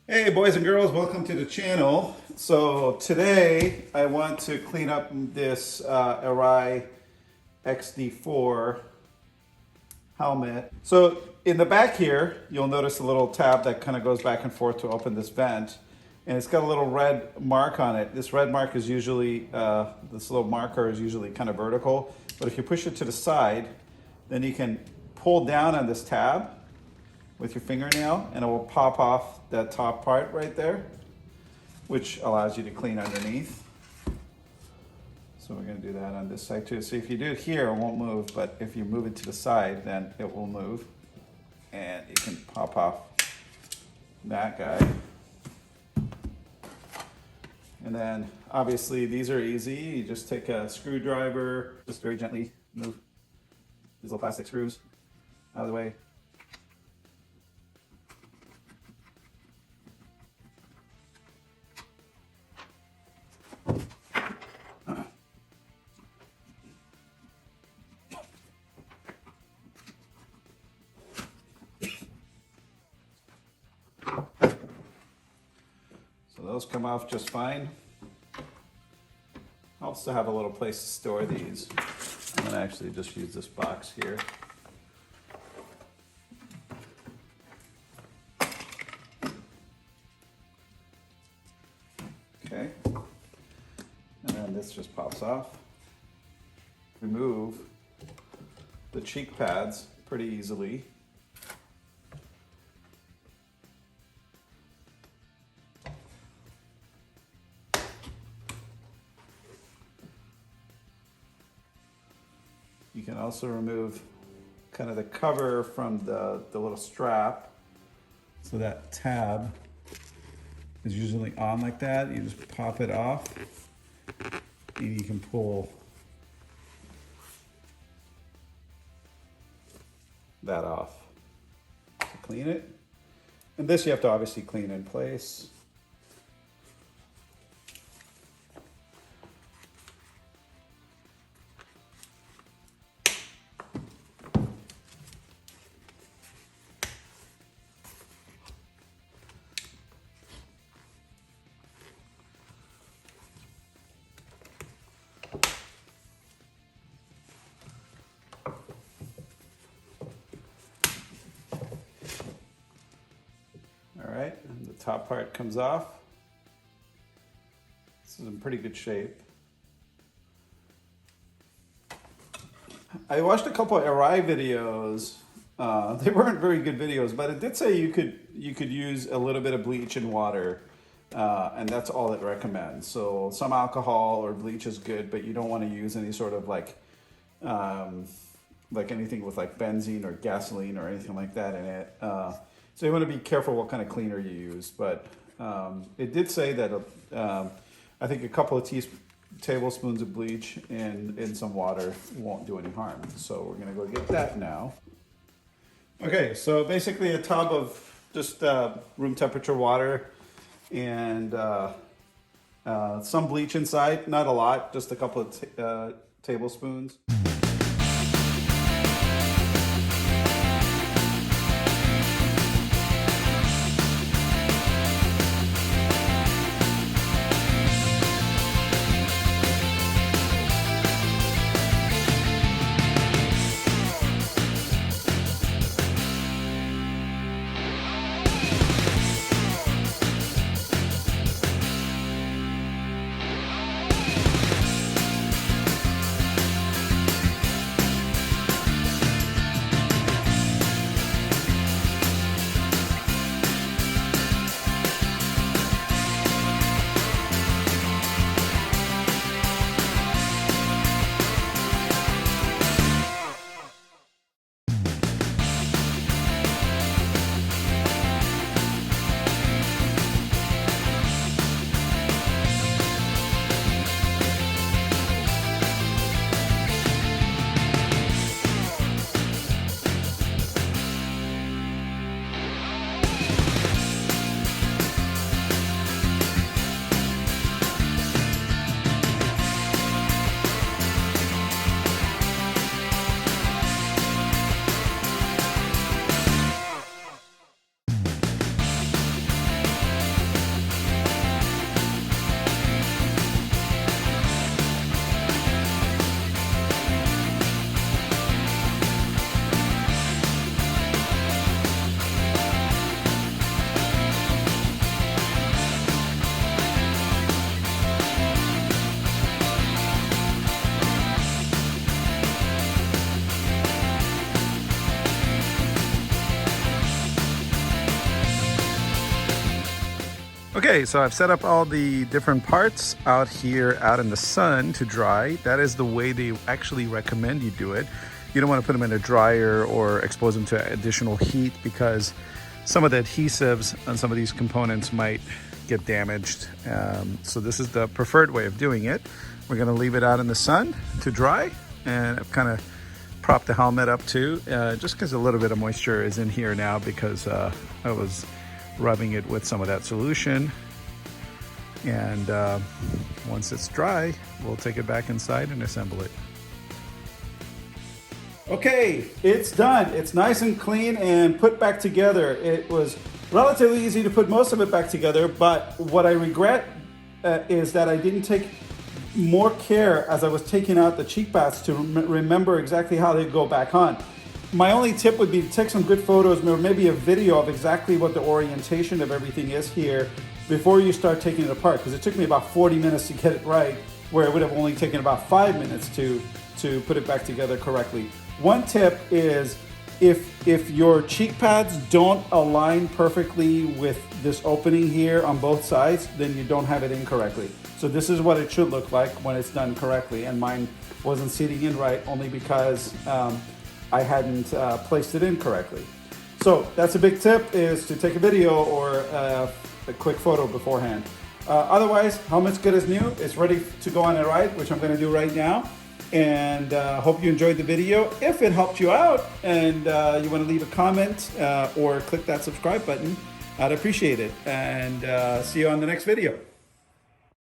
Hey boys and girls, welcome to the channel. So today I want to clean up this Aria XD-4 helmet. So in the back here, you'll notice a little tab that kind of goes back and forth to open this vent. And it's got a little red mark on it. This red mark is usually, this little marker is usually kind of vertical. But if you push it to the side, then you can pull down on this tab with your fingernail and it will pop off that top part right there, which allows you to clean underneath. So we're going to do that on this side too. So if you do it here, it won't move, but if you move it to the side, then it will move. And you can pop off that guy. And then obviously these are easy. You just take a screwdriver, just very gently move these little plastic screws out of the way. So those come off just fine. Helps to have a little place to store these. I'm gonna actually just use this box here. Okay. And then this just pops off. Remove the cheek pads pretty easily. You can also remove kind of the cover from the little strap. So that tab is usually on like that. You just pop it off and you can pull that off to clean it. And this you have to obviously clean in place. All right, and the top part comes off. This is in pretty good shape. I watched a couple of Aria videos. They weren't very good videos, but it did say you could use a little bit of bleach and water, and that's all it recommends. So some alcohol or bleach is good, but you don't want to use any sort of like anything with like benzene or gasoline or anything like that in it. So you want to be careful what kind of cleaner you use. But it did say that I think a couple of tablespoons of bleach in some water won't do any harm. So we're going to go get that now. Okay, so basically a tub of just room temperature water and some bleach inside. Not a lot, just a couple of tablespoons. Okay, so I've set up all the different parts out here out in the sun to dry. That is the way they actually recommend you do it. You don't want to put them in a dryer or expose them to additional heat because some of the adhesives on some of these components might get damaged. So this is the preferred way of doing it. We're going to leave it out in the sun to dry, and I've kind of propped the helmet up too, just because a little bit of moisture is in here now because I was rubbing it with some of that solution. And once it's dry, we'll take it back inside and assemble it. Okay, it's done. It's nice and clean and put back together. It was relatively easy to put most of it back together, but what I regret is that I didn't take more care as I was taking out the cheek pads to remember exactly how they go back on. My only tip would be to take some good photos or maybe a video of exactly what the orientation of everything is here before you start taking it apart, because it took me about 40 minutes to get it right, where it would have only taken about 5 minutes to put it back together correctly. One tip is if your cheek pads don't align perfectly with this opening here on both sides, then you don't have it in correctly. So this is what it should look like when it's done correctly, and mine wasn't seating in right only because I hadn't placed it in correctly. So that's a big tip, is to take a video or a quick photo beforehand. Otherwise, helmet's good as new. It's ready to go on a ride, which I'm gonna do right now. And hope you enjoyed the video. If it helped you out and you wanna leave a comment or click that subscribe button, I'd appreciate it. And see you on the next video.